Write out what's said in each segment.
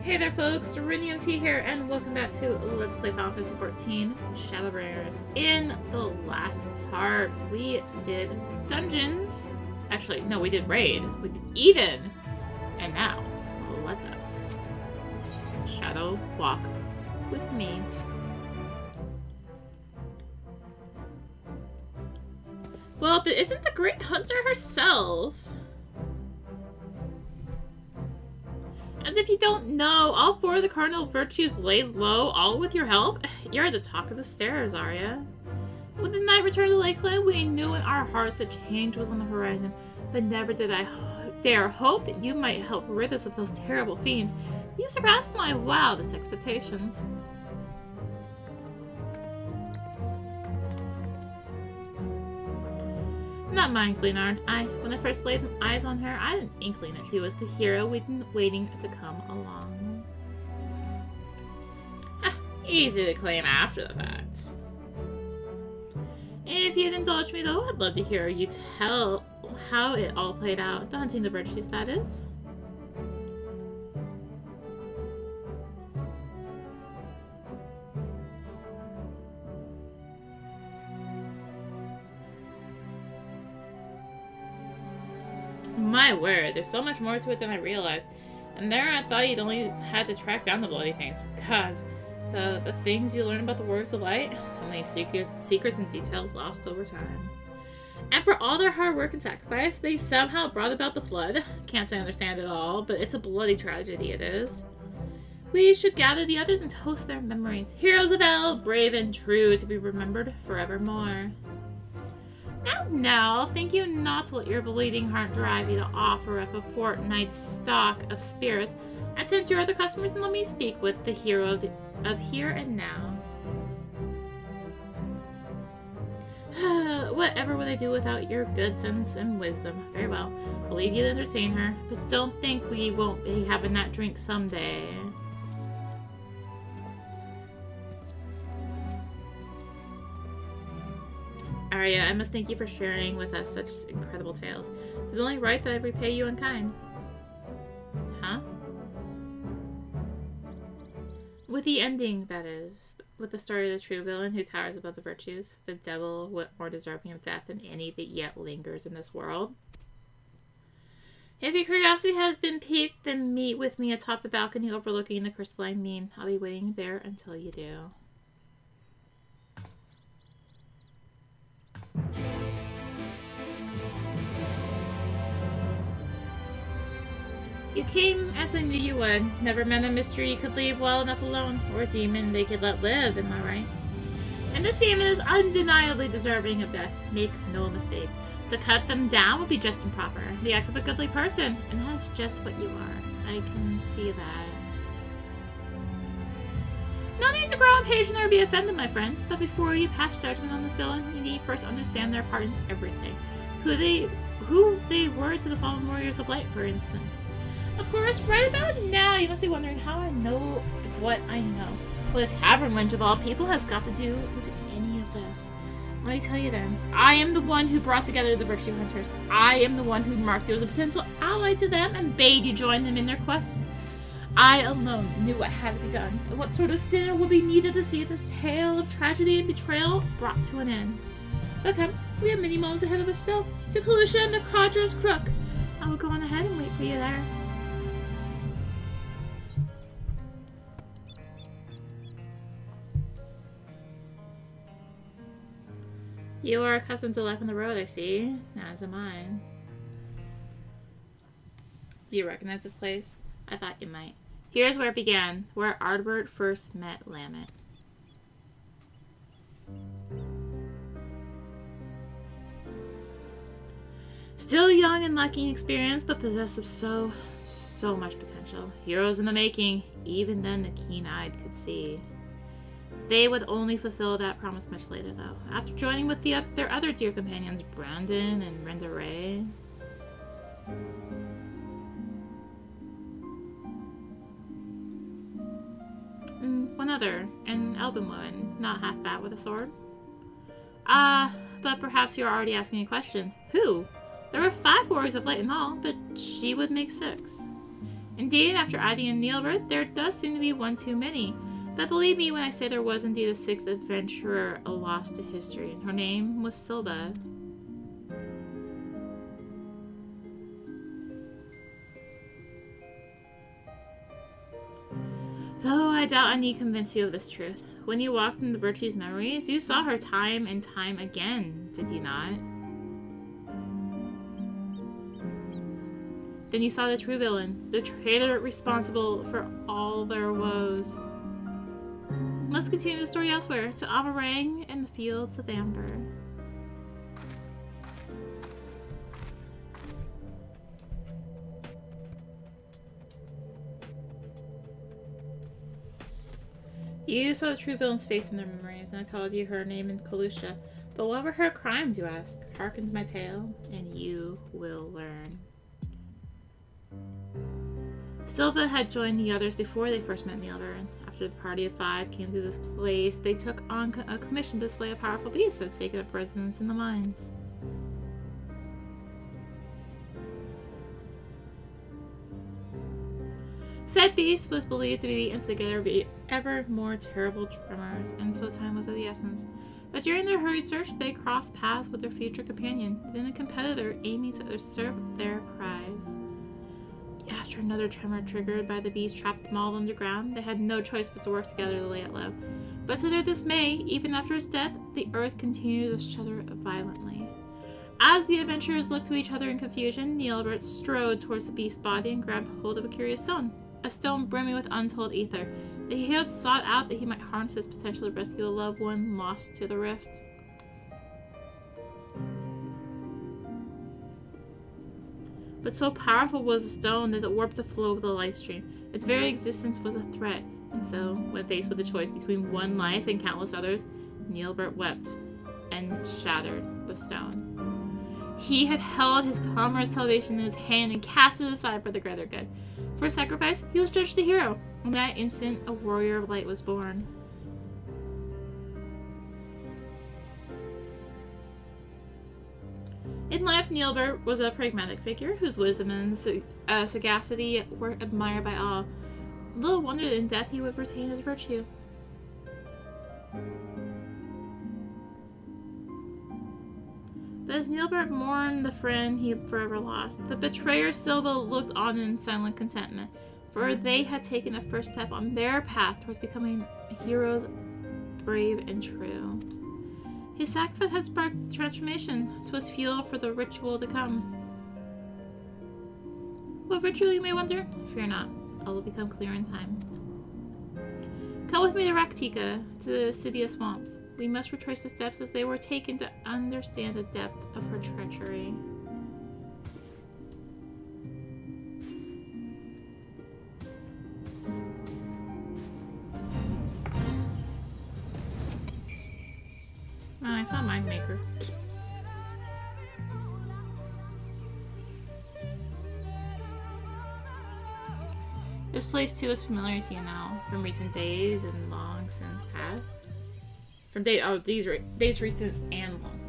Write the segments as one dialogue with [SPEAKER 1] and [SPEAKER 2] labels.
[SPEAKER 1] Hey there folks, rinimt here, and welcome back to Let's Play Final Fantasy XIV Shadowbringers. In the last part, we did dungeons. Actually, no, we did raid. We did Eden. And now, let us shadow walk with me. Well, if it isn't the Great Hunter herself. As if you don't know, all four of the cardinal virtues laid low, all with your help. You're the talk of the stairs, Arya. With the night return to Lakeland, we knew in our hearts that change was on the horizon, but never did I dare hope that you might help rid us of those terrible fiends. You surpassed my wildest expectations. Not mine, Glenard. When I first laid eyes on her, I had an inkling that she was the hero we'd been waiting to come along. Easy to claim after the fact. If you'd indulge me, though, I'd love to hear you tell how it all played out. The hunting the virtues, that is. My word, there's so much more to it than I realized. And there I thought you'd only had to track down the bloody things. Gods, the things you learn about the works of light, so many secrets and details lost over time. And for all their hard work and sacrifice, they somehow brought about the flood. Can't say I understand it all, but it's a bloody tragedy it is. We should gather the others and toast their memories. Heroes of hell, brave and true, to be remembered forevermore. Now, think you not to let your bleeding heart drive you to offer up a fortnight's stock of spirits. Attend to your other customers and let me speak with the hero of here and now. Whatever would I do without your good sense and wisdom? Very well. I'll leave you to entertain her, but don't think we won't be having that drink someday. Arya, I must thank you for sharing with us such incredible tales. It's only right that I repay you in kind. Huh? With the ending, that is. With the story of the true villain who towers above the virtues. The devil more deserving of death than any that yet lingers in this world. If your curiosity has been piqued, then meet with me atop the balcony overlooking the crystalline mean. I'll be waiting there until you do. You came as I knew you would. Never met a mystery you could leave well enough alone, or a demon they could let live, am I right? And this demon is undeniably deserving of death. Make no mistake. To cut them down would be just improper. The act of a goodly person, and that's just what you are. I can see that. No need to grow impatient or be offended, my friend. But before you pass judgment on this villain, you need first understand their part in everything. Who they were to the fallen warriors of light, for instance. Of course, right about now, you must be wondering how I know what I know. Well, the tavern wench of all people has got to do with any of this. Let me tell you then, I am the one who brought together the Virtue Hunters. I am the one who marked you as a potential ally to them and bade you join them in their quest. I alone knew what had to be done, and what sort of sinner would be needed to see this tale of tragedy and betrayal brought to an end. But come, we have many moments ahead of us still. To Kalusha and the Codger's Crook. I will go on ahead and wait for you there. You are accustomed to life on the road, I see. As am I. Do you recognize this place? I thought you might. Here's where it began, where Ardbert first met Lammet. Still young and lacking experience, but possessed of so much potential. Heroes in the making. Even then, the keen-eyed could see. They would only fulfill that promise much later, though. After joining with their other dear companions, Brandon and Renda Ray. One other, an elven woman, not half bad with a sword. But perhaps you're already asking a question. Who? There were 5 warriors of light in all, but she would make 6. Indeed, after Adi and Neilbert, there does seem to be one too many. But believe me when I say there was indeed a sixth adventurer lost to history, and her name was Silva. Though I doubt I need convince you of this truth. When you walked into Virtue's memories, you saw her time and time again, did you not? Then you saw the true villain, the traitor responsible for all their woes. Let's continue the story elsewhere, to Amarang and the fields of Amber. You saw the true villain's face in their memories, and I told you her name in Kalusha. But what were her crimes, you ask? Hearken to my tale, and you will learn. Silva had joined the others before they first met Neilbert. After the party of 5 came to this place, they took on a commission to slay a powerful beast that had taken up residence in the mines. Said beast was believed to be the instigator of the ever more terrible tremors, and so time was of the essence. But during their hurried search, they crossed paths with their future companion, then a competitor aiming to usurp their prize. After another tremor triggered by the beast trapped them all underground, they had no choice but to work together to lay it low. But to their dismay, even after his death, the earth continued to shudder violently. As the adventurers looked to each other in confusion, Neilbert strode towards the beast's body and grabbed hold of a curious stone. A stone brimming with untold ether that he had sought out that he might harness his potential to rescue a loved one lost to the rift. But so powerful was the stone that it warped the flow of the life stream. Its very existence was a threat, and so, when faced with the choice between one life and countless others, Neilbert wept and shattered the stone. He had held his comrade's salvation in his hand and cast it aside for the greater good. For sacrifice, he was judged a hero. In that instant, a warrior of light was born. In life, Neilbert was a pragmatic figure whose wisdom and sagacity were admired by all. Little wonder that in death he would retain his virtue. But as Neilbert mourned the friend he had forever lost, the betrayer Silva looked on in silent contentment, for they had taken a first step on their path towards becoming heroes brave and true. His sacrifice had sparked transformation. 'Twas fuel for the ritual to come. What ritual, you may wonder? Fear not, all will become clear in time. Come with me to Raktika, to the city of swamps. We must retrace the steps as they were taken to understand the depth of her treachery. Oh, I saw Mind Maker. This place too is familiar to you now, from recent days and long since past. From days recent and long.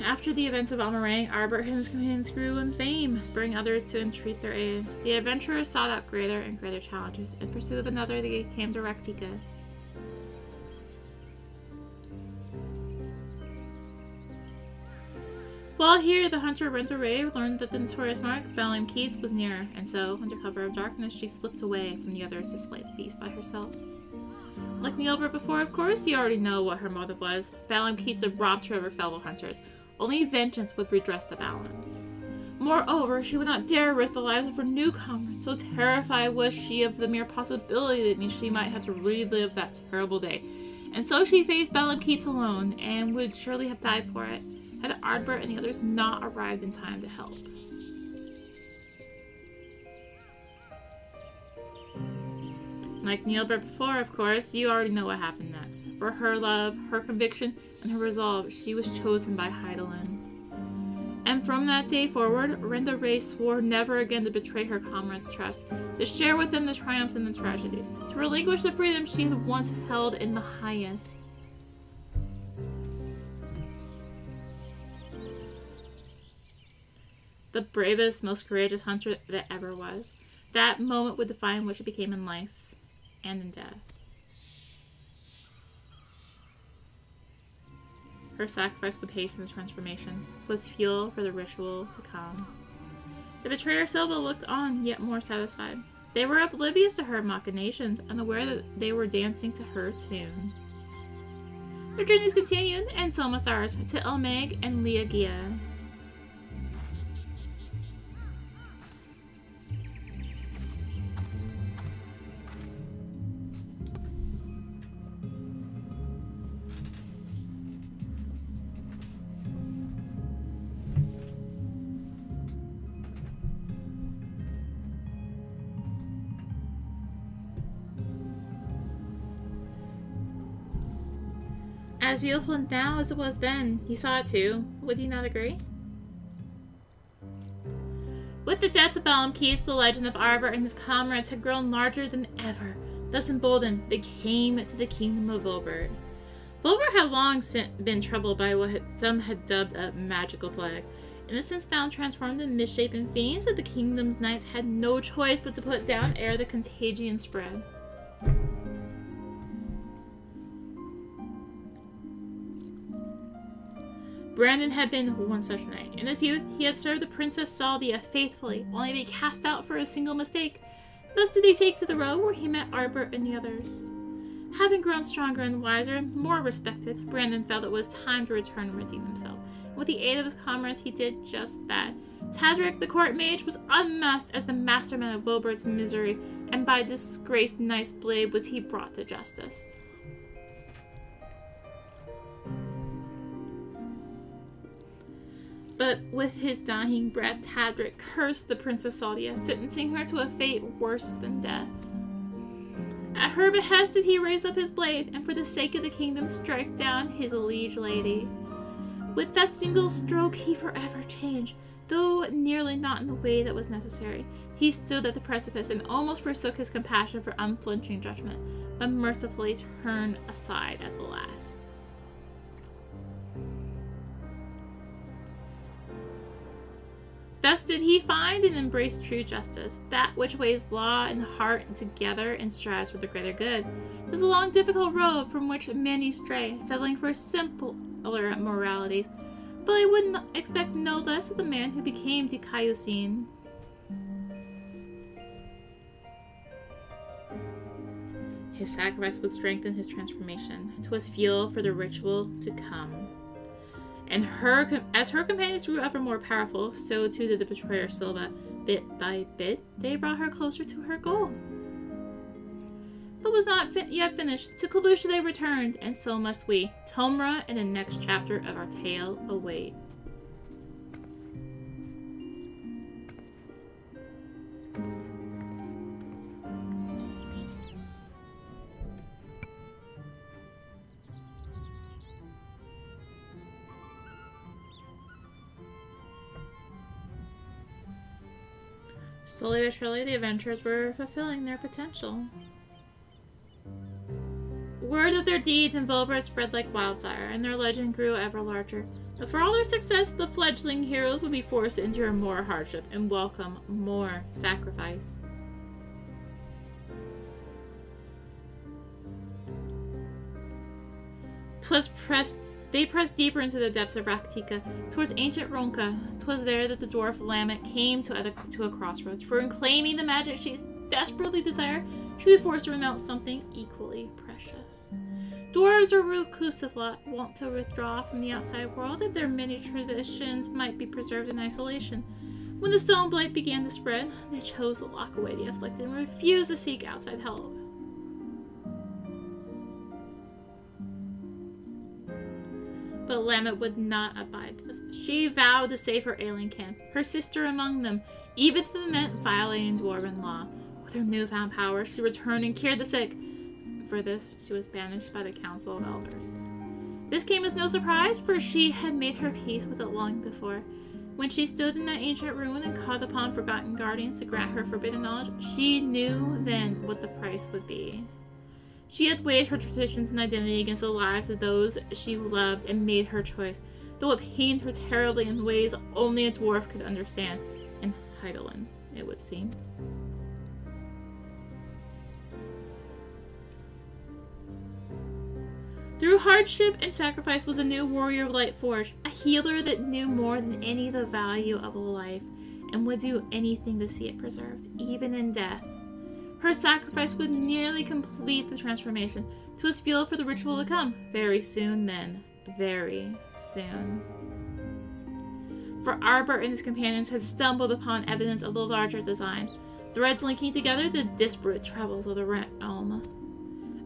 [SPEAKER 1] After the events of Amarang, Ardbert and his companions grew in fame, spurring others to entreat their aid. The adventurers sought out greater and greater challenges. In pursuit of another, they came to Raktika. While here, the hunter Rentare learned that the notorious mark, Balaam Keats, was near, and so, under cover of darkness, she slipped away from the others to slay the beast by herself. Like Neilbert before, of course, you already know what her motive was. Balaam Keats had robbed her of her fellow hunters. Only vengeance would redress the balance. Moreover, she would not dare risk the lives of her new comrades, so terrified was she of the mere possibility that she might have to relive that terrible day. And so she faced Balaam Keats alone, and would surely have died for it, had Ardbert and the others not arrived in time to help. Like Neilbert before, of course, you already know what happened next. For her love, her conviction, and her resolve, she was chosen by Heidelin. And from that day forward, Rentare swore never again to betray her comrades' trust, to share with them the triumphs and the tragedies, to relinquish the freedom she had once held in the highest. The bravest, most courageous hunter that ever was. That moment would define what she became in life and in death. Her sacrifice would hasten the transformation, was fuel for the ritual to come. The betrayer Silva looked on, yet more satisfied. They were oblivious to her machinations, unaware that they were dancing to her tune. Their journeys continued, and so must ours, to El Meg and Liagia. As beautiful now as it was then, you saw it too. Would you not agree? With the death of Balamkeith, the legend of Ardbert and his comrades had grown larger than ever. Thus emboldened, they came to the kingdom of Ultros. Ultros had long been troubled by what some had dubbed a magical plague. Innocents found transformed in misshapen fiends that the kingdom's knights had no choice but to put down ere the contagion spread. Brandon had been one such knight. In his youth, he had served the Princess Saldia faithfully, only to be cast out for a single mistake. Thus did he take to the road where he met Ardbert and the others. Having grown stronger and wiser and more respected, Brandon felt it was time to return and redeem himself. With the aid of his comrades, he did just that. Tadric, the court mage, was unmasked as the mastermind of Wilbert's misery, and by disgraced knight's blade was he brought to justice. But with his dying breath, Tadric cursed the Princess Saldia, sentencing her to a fate worse than death. At her behest did he raise up his blade, and for the sake of the kingdom strike down his liege lady. With that single stroke he forever changed, though nearly not in the way that was necessary. He stood at the precipice and almost forsook his compassion for unflinching judgment, but mercifully turned aside at the last. Thus did he find and embrace true justice, that which weighs law and heart together and strives for the greater good. It is a long, difficult road from which many stray, settling for simpler moralities, but I would not expect no less of the man who became Dikaiusin. His sacrifice would strengthen his transformation. 'Twas fuel for the ritual to come. And as her companions grew ever more powerful, so too did the betrayer Silva. Bit by bit, they brought her closer to her goal. But was not yet finished. To Kalusha they returned, and so must we. Tomra and the next chapter of our tale await. Slowly but surely, the adventurers were fulfilling their potential. Word of their deeds in Wilbert spread like wildfire, and their legend grew ever larger. But for all their success, the fledgling heroes would be forced to endure more hardship and welcome more sacrifice. They pressed deeper into the depths of Raktika, towards ancient Ronka. 'Twas there that the dwarf Lamet came to a crossroads, for in claiming the magic she desperately desired, she would be forced to renounce something equally precious. Dwarves are reclusive lot, wont to withdraw from the outside world if their many traditions might be preserved in isolation. When the stone blight began to spread, they chose to lock away the afflicted and refused to seek outside help. But Lamet would not abide this. She vowed to save her alien kin, her sister among them, even if it meant violating dwarven law. With her newfound power, she returned and cured the sick. For this, she was banished by the Council of Elders. This came as no surprise, for she had made her peace with it long before. When she stood in that ancient ruin and called upon forgotten guardians to grant her forbidden knowledge, she knew then what the price would be. She had weighed her traditions and identity against the lives of those she loved and made her choice. though it pained her terribly in ways only a dwarf could understand. In Heidelin, it would seem. Through hardship and sacrifice was a new warrior of light forged, a healer that knew more than any the value of a life, and would do anything to see it preserved, even in death. Her sacrifice would nearly complete the transformation. 'Twas fuel for the ritual to come, very soon then, very soon. For Ardbert and his companions had stumbled upon evidence of the larger design, threads linking together the disparate travels of the realm.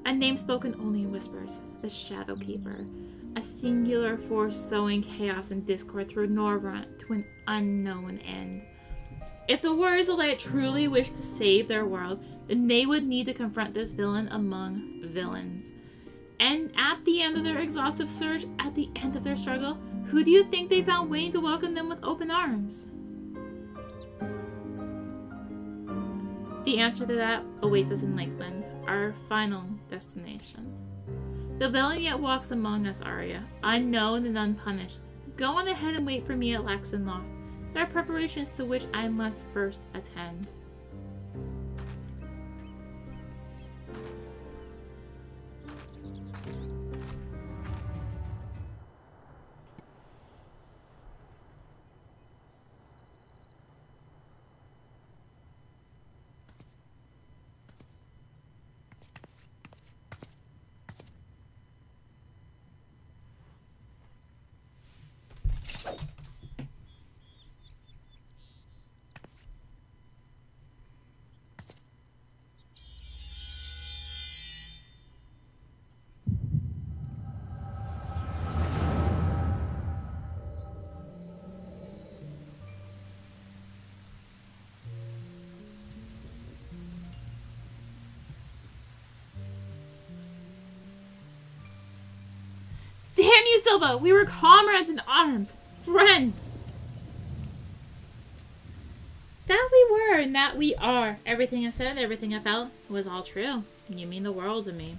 [SPEAKER 1] A name spoken only in whispers, the Shadowkeeper, a singular force sowing chaos and discord through Norvrant to an unknown end. If the Warriors of Light truly wished to save their world, then they would need to confront this villain among villains. And at the end of their exhaustive search, at the end of their struggle, who do you think they found waiting to welcome them with open arms? The answer to that awaits us in Lakeland, our final destination. The villain yet walks among us, Arya, unknown and unpunished. Go on ahead and wait for me at Laxenloft. There are preparations to which I must first attend. Damn you, Silva! We were comrades in arms! Friends! That we were, and that we are. Everything I said, everything I felt, was all true. You mean the world to me.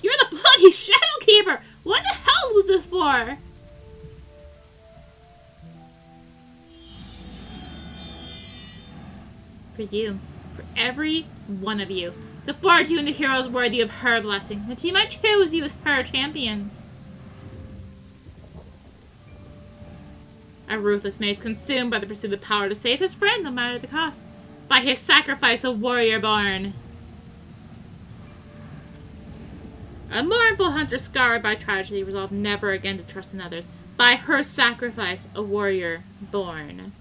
[SPEAKER 1] You're the bloody Shadowkeeper! What the hell was this for? For you. For every one of you. To forge you into heroes worthy of her blessing, that she might choose you as her champions. A ruthless mage consumed by the pursuit of power to save his friend no matter the cost. By his sacrifice, a warrior born. A mournful hunter scarred by tragedy resolved never again to trust in others. By her sacrifice, a warrior born.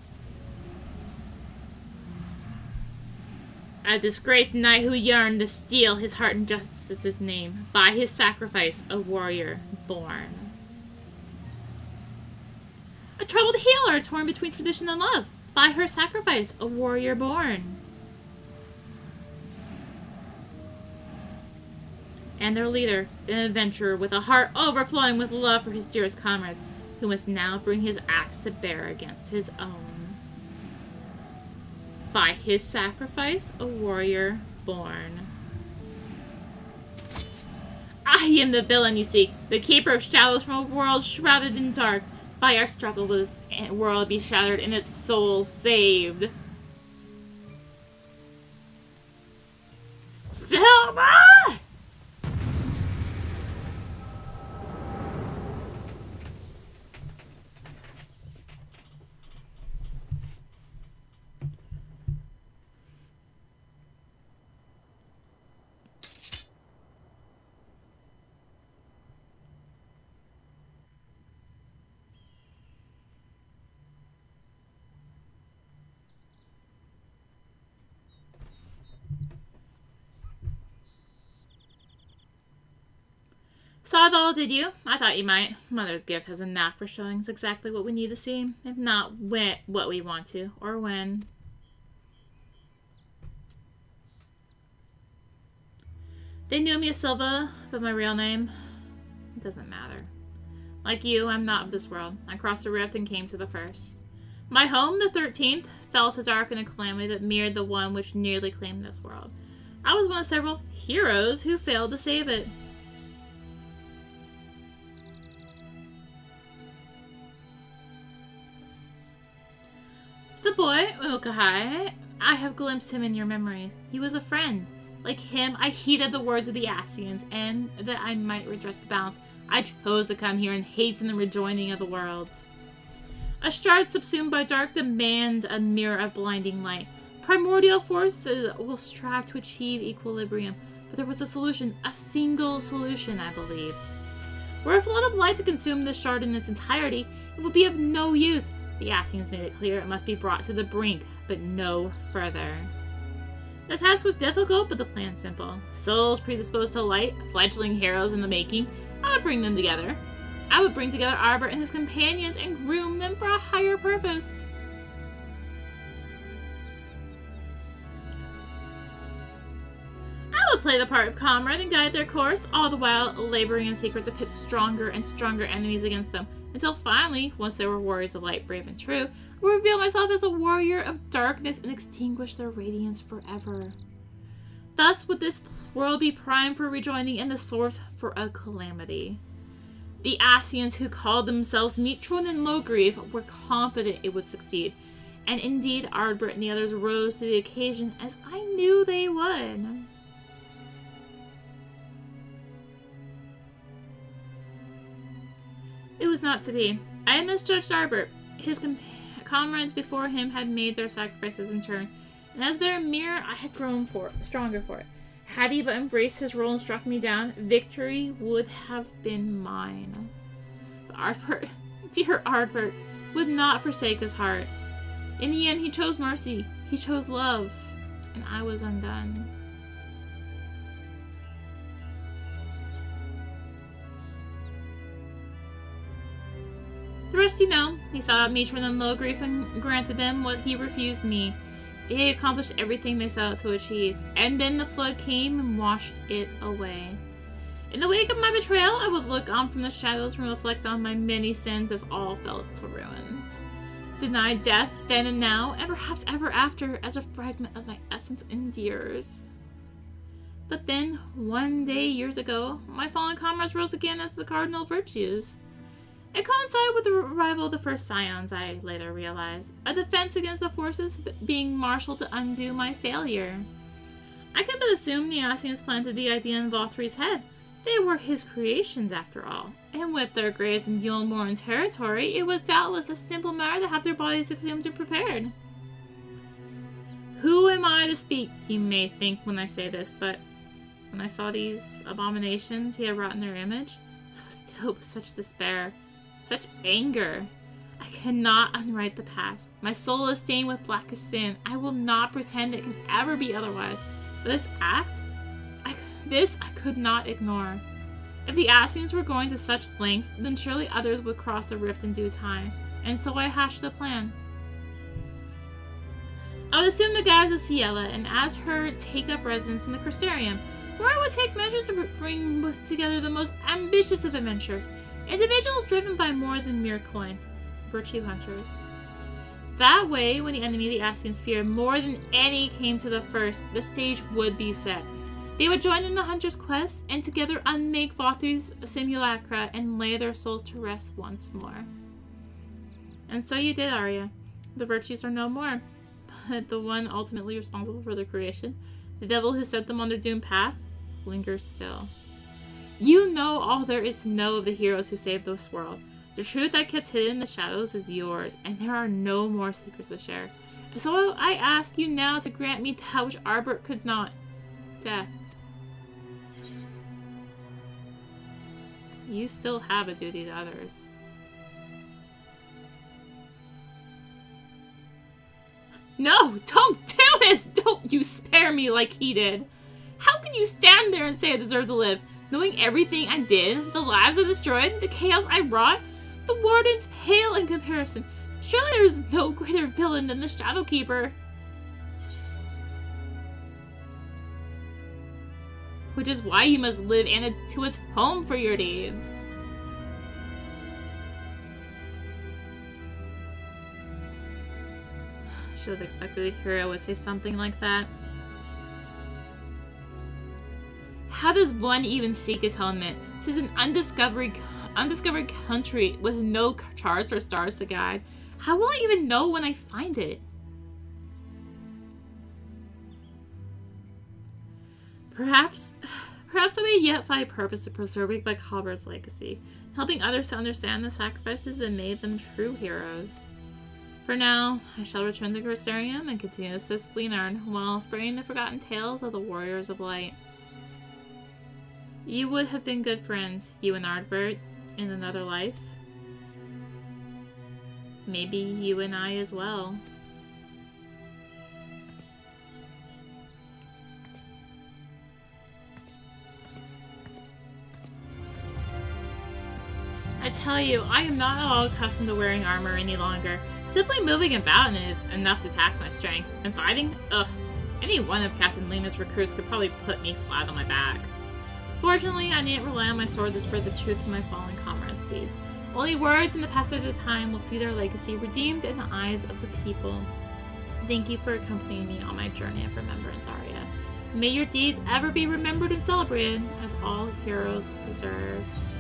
[SPEAKER 1] A disgraced knight who yearned to steal his heart and justice's name. By his sacrifice, a warrior born. A troubled healer torn between tradition and love. By her sacrifice, a warrior born. And their leader, an adventurer with a heart overflowing with love for his dearest comrades, who must now bring his axe to bear against his own. By his sacrifice, a warrior born. I am the villain you seek, the keeper of shadows from a world shrouded in dark. By our struggle will this world be shattered and its soul saved. Silva! Saw it all, did you? I thought you might. Mother's gift has a knack for showing us exactly what we need to see, if not what we want to, or when. They knew me as Silva, but my real name, it doesn't matter. Like you, I'm not of this world. I crossed the rift and came to the first. My home, the 13th, fell to dark in a calamity that mirrored the one which nearly claimed this world. I was one of several heroes who failed to save it. boy, Unokai. I have glimpsed him in your memories. He was a friend. Like him, I heeded the words of the Ascians, and that I might redress the balance, I chose to come here and hasten the rejoining of the worlds. A shard subsumed by dark demands a mirror of blinding light. Primordial forces will strive to achieve equilibrium, but there was a solution, a single solution, I believed. Were a flood of light to consume this shard in its entirety, it would be of no use. The Ascians made it clear it must be brought to the brink, but no further. The task was difficult, but the plan simple. Souls predisposed to light, fledgling heroes in the making, I would bring them together. I would bring together Ardbert and his companions and groom them for a higher purpose. I would play the part of comrade and guide their course, all the while laboring in secret to pit stronger and stronger enemies against them, until finally, once they were warriors of light, brave and true, I would reveal myself as a warrior of darkness and extinguish their radiance forever. Thus would this world be primed for rejoining and the source for a calamity. The Ascians who called themselves Mitron and Logrieve were confident it would succeed, and indeed Ardbert and the others rose to the occasion as I knew they would. It was not to be. I had misjudged Ardbert. His comrades before him had made their sacrifices in turn, and as their mirror, I had grown stronger for it. Had he but embraced his role and struck me down, victory would have been mine. But Ardbert, dear Ardbert, would not forsake his heart. In the end, he chose mercy, he chose love, and I was undone. The rest you know. He sought out Mitron and Logrieve and granted them what he refused me. They accomplished everything they set out to achieve, and then the flood came and washed it away. In the wake of my betrayal, I would look on from the shadows and reflect on my many sins as all fell to ruins. Denied death then and now, and perhaps ever after, as a fragment of my essence endures. But then, one day years ago, my fallen comrades rose again as the cardinal virtues. It coincided with the arrival of the first scions, I later realized. A defense against the forces being marshaled to undo my failure. I could but assume the Ascians planted the idea in Valthry's head. They were his creations, after all. And with their graves in Yulmoran territory, it was doubtless a simple matter to have their bodies exhumed and prepared. Who am I to speak, you may think when I say this, but when I saw these abominations he had wrought in their image, I was filled with such despair. Such anger. I cannot unwrite the past. My soul is stained with blackest sin. I will not pretend it can ever be otherwise. But this act, I could not ignore. If the Ascians were going to such lengths, then surely others would cross the rift in due time. And so I hatched a plan. I would assume the guise of Ciela and ask her take up residence in the Crystarium, where I would take measures to bring together the most ambitious of adventurers. Individuals driven by more than mere coin. Virtue hunters. That way, when the enemy the Ascians feared more than any came to the first, the stage would be set. They would join in the hunter's quest, and together unmake Valthry's simulacra and lay their souls to rest once more. And so you did, Arya. The virtues are no more, but the one ultimately responsible for their creation, the devil who set them on their doomed path, lingers still. You know all there is to know of the heroes who saved this world. The truth I kept hidden in the shadows is yours, and there are no more secrets to share. So I ask you now to grant me that which Ardbert could not. Death. You still have a duty to others. No! Don't do this! Don't you spare me like he did! How can you stand there and say I deserve to live? Knowing everything I did, the lives I destroyed, the chaos I wrought, the wardens pale in comparison. Surely there is no greater villain than the Shadowkeeper. Which is why you must live and to atone for your deeds. I should have expected a hero would say something like that. How does one even seek atonement? This is an undiscovered country with no charts or stars to guide. How will I even know when I find it? Perhaps I may yet find purpose to preserving my comrade's legacy, helping others to understand the sacrifices that made them true heroes. For now, I shall return to Grisarium and continue to assist Gleanard while spreading the forgotten tales of the Warriors of Light. You would have been good friends, you and Ardbert, in another life. Maybe you and I as well. I tell you, I am not at all accustomed to wearing armor any longer. Simply moving about in it is enough to tax my strength. And fighting? Ugh. Any one of Captain Lena's recruits could probably put me flat on my back. Fortunately, I needn't rely on my sword to spread the truth to my fallen comrades' deeds. Only words in the passage of time will see their legacy redeemed in the eyes of the people. Thank you for accompanying me on my journey of remembrance, Arya. May your deeds ever be remembered and celebrated, as all heroes deserve.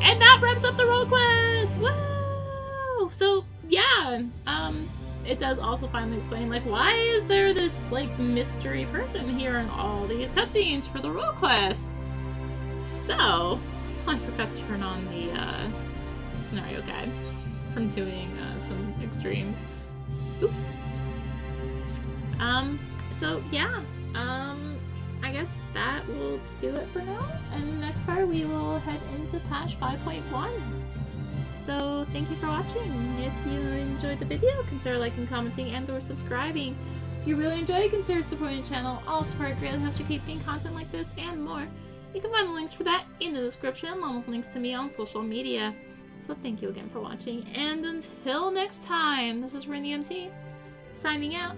[SPEAKER 1] And that wraps up the role quest! Woo! So, yeah, it does also finally explain, like, why is there this, like, mystery person here in all these cutscenes for the role quest? So I forgot to turn on the scenario guide from doing some extremes. Oops. So yeah, I guess that will do it for now. And the next part we will head into patch 5.1. So thank you for watching. If you enjoyed the video, consider liking, commenting, and or subscribing. If you really enjoy it, consider supporting the channel. All support greatly helps you keep getting content like this and more. You can find the links for that in the description, along with links to me on social media. So thank you again for watching, and until next time, this is rinimt, signing out.